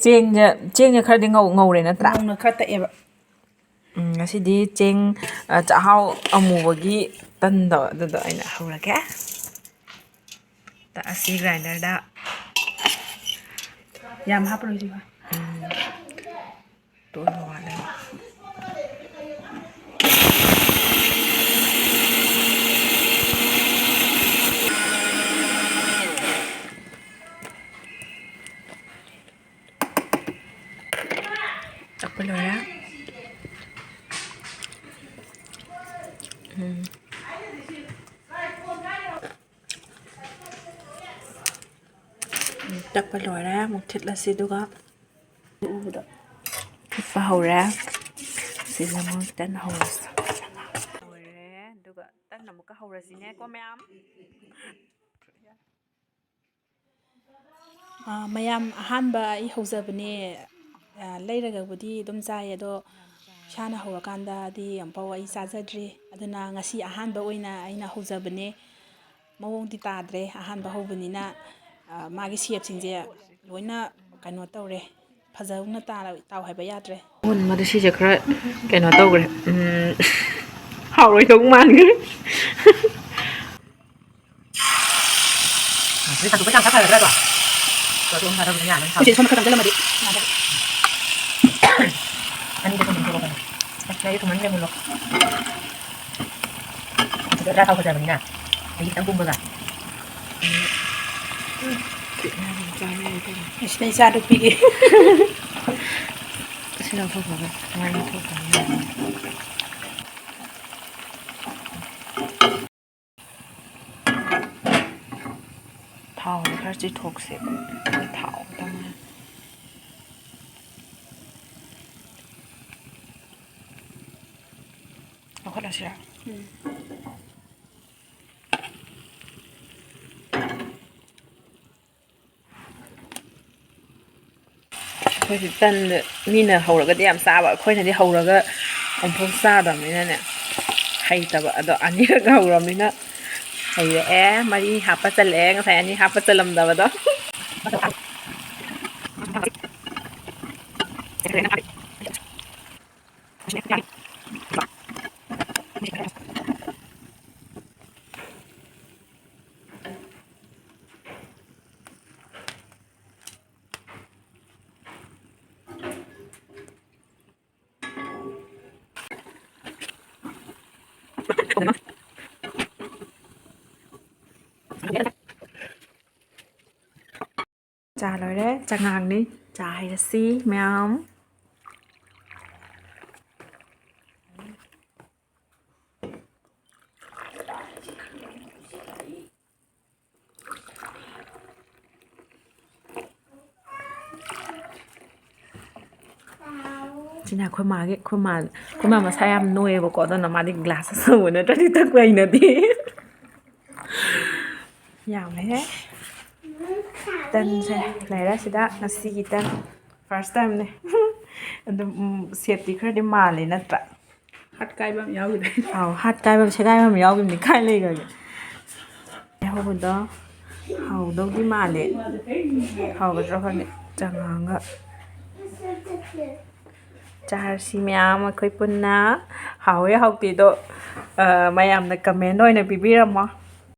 ꯆꯦꯡꯁꯦ ꯈꯔꯗꯤ ꯉꯧꯔꯦ ꯅꯠꯇ꯭ꯔꯥ ꯉꯧꯅ ꯈꯔ ꯇꯛꯑꯦꯕ ꯉꯁꯤꯗꯤ ꯆꯦꯡ ꯆꯥꯛꯍꯥꯎ ꯑꯃꯨꯕꯒꯤ ꯇꯟꯗꯣ ꯑꯗꯨꯗꯣ ꯑꯩꯅ ꯍꯧꯔꯒꯦ ꯇꯛꯑꯁꯤ ꯒ꯭ꯔꯥꯏꯟꯗꯔꯗ ꯌꯥꯝ ꯍꯥꯞꯄꯔꯣꯏꯁꯤ ꯇꯣꯏꯕ ꯋꯥꯠꯂꯦ ꯇꯛꯄ ꯂꯣꯏꯔꯦ ꯇꯛꯄ ꯂꯣꯏꯔꯦ ꯑꯃꯨꯛ ꯊꯤꯠꯂꯁꯤ ꯑꯗꯨꯒ ꯎꯕꯗ ꯊꯤꯠꯄ ꯍꯧꯔꯦ ꯁꯤꯗ ꯑꯃꯨꯛ ꯇꯟ ꯍꯧꯔꯁꯤ ꯂꯣꯏꯔꯦ ꯑꯗꯨꯒ ꯇꯟ ꯑꯃꯨꯛꯀ ꯍꯧꯔꯁꯤꯅꯦꯀꯣ ꯃꯌꯥꯝ ꯃꯌꯥꯝ ꯑꯍꯥꯟꯕ ꯑꯩ ꯍꯧꯖꯕꯅꯦ ꯂꯩꯔꯒꯕꯨꯗꯤ ꯑꯗꯨꯝ ꯆꯥꯏ ꯑꯗꯣ ꯏꯁꯥꯅ ꯍꯧꯔꯀꯥꯟꯗꯗꯤ ꯑꯃꯨꯛꯐꯥꯎ ꯑꯩ ꯆꯥꯖꯗ꯭ꯔꯤ ꯑꯗꯨꯅ ꯉꯁꯤ ꯑꯍꯥꯟꯕ ꯑꯣꯏꯅ ꯑꯩꯅ ꯍꯧꯖꯕꯅꯦ ꯃꯑꯣꯡꯗꯤ ꯇꯥꯗ꯭ꯔꯦ ꯑꯍꯥꯟꯕ ꯍꯧꯕꯅꯤꯅ ꯃꯥꯒꯤ ꯁꯦꯞꯁꯤꯡꯁꯦ ꯂꯣꯏꯅ ꯀꯩꯅꯣ ꯇꯧꯔꯦ ꯐꯖꯅ ꯇꯥꯎ ꯍꯥꯏꯕ ꯌꯥꯗ꯭ꯔꯦ ꯃꯨꯟꯕꯗ ꯁꯤꯁꯦ ꯈꯔ ꯀꯩꯅꯣ ꯇꯧꯈ꯭ꯔꯦ ꯍꯥꯎꯔꯣꯏꯗꯧ ꯃꯥꯟꯈ꯭ꯔꯦ ꯁꯤꯅ ꯏꯆꯥ ꯅꯨꯄꯤꯒꯤ ꯁꯤ ꯂꯧꯊꯣꯛꯈ꯭ꯔꯒ ꯁꯨꯃꯥꯏꯅ ꯂꯧꯊꯣꯛꯈ꯭ꯔꯒ ꯊꯥꯎꯁꯦ ꯈꯔ ꯆꯤꯊꯣꯛꯁꯦ ꯊꯥꯎ ꯈꯛꯇꯪ ꯂꯧꯈꯠꯂꯁꯤꯔꯥ ꯑꯩꯈꯣꯏꯁꯤ ꯇꯟꯗ ꯃꯤꯅ ꯍꯧꯔꯒꯗꯤ ꯌꯥꯝ ꯆꯥꯕ ꯑꯩꯈꯣꯏꯅꯗꯤ ꯍꯧꯔꯒ ꯑꯃꯨꯛꯐꯥꯎ ꯆꯥꯗꯕꯅꯤꯅꯅꯦ ꯍꯩꯇꯕ ꯑꯗꯣ ꯑꯅꯤꯔꯛ ꯍꯧꯔꯕꯅꯤꯅ ꯍꯩꯔꯛꯑꯦ ꯃꯔꯤ ꯍꯥꯞꯄ ꯆꯜꯂꯛꯑꯦ ꯉꯁꯥꯏ ꯑꯅꯤ ꯍꯥꯞꯄ ꯆꯜꯂꯝꯗꯕꯗꯣ ꯆꯥ ꯂꯣꯏꯔꯦ ꯆꯉꯥꯡꯅꯤ ꯆꯥ ꯍꯩꯔꯁꯤ ꯃꯌꯥꯝ ꯁꯤꯅ ꯑꯩꯈꯣꯏ ꯃꯥ ꯃꯁꯥ ꯌꯥꯝ ꯅꯣꯏꯌꯦꯕꯀꯣ ꯑꯗꯨꯅ ꯃꯥꯗꯤ ꯒ꯭ꯂꯥꯁ ꯑꯆꯧꯕ ꯅꯠꯇ꯭ꯔꯗꯤ ꯊꯛꯄ ꯍꯩꯅꯗꯦ ꯌꯥꯝꯃꯦꯍꯦ ꯇꯟꯁꯦ ꯂꯩꯔꯦ ꯁꯤꯗ ꯉꯁꯤꯒꯤ ꯇꯟ ꯐꯥꯔꯁ ꯇꯥꯏꯝꯅꯦ ꯑꯗꯨꯝ ꯁꯦꯞꯇꯤ ꯈꯔꯗꯤ ꯃꯥꯜꯂꯦ ꯅꯠꯇ꯭ꯔꯥ ꯍꯥꯠ ꯀꯥꯏꯕ ꯑꯃ ꯌꯥꯎꯈꯤꯕ ꯑꯥꯎ ꯍꯥꯠ ꯀꯥꯏꯕ ꯁꯦꯒꯥꯏꯕ ꯑꯃ ꯌꯥꯎꯈꯤꯕꯅꯤ ꯀꯥꯏ ꯂꯩꯈ꯭ꯔꯒꯦ ꯍꯧꯕꯗꯣ ꯍꯧꯗꯧꯗꯤ ꯃꯥꯜꯂꯦ ꯍꯧꯒꯗ꯭ꯔꯥ ꯈꯪꯗꯦ ꯆꯉꯥꯡꯒ ꯆꯥꯔꯁꯤ ꯃꯌꯥꯝ ꯑꯩꯈꯣꯏ ꯄꯨꯟꯅ ꯍꯥꯎꯋꯦ ꯍꯥꯎꯇꯦꯗꯣ ꯃꯌꯥꯝꯅ ꯀꯃꯦꯟ ꯑꯣꯏꯅ ꯄꯤꯕꯤꯔꯝꯃꯣ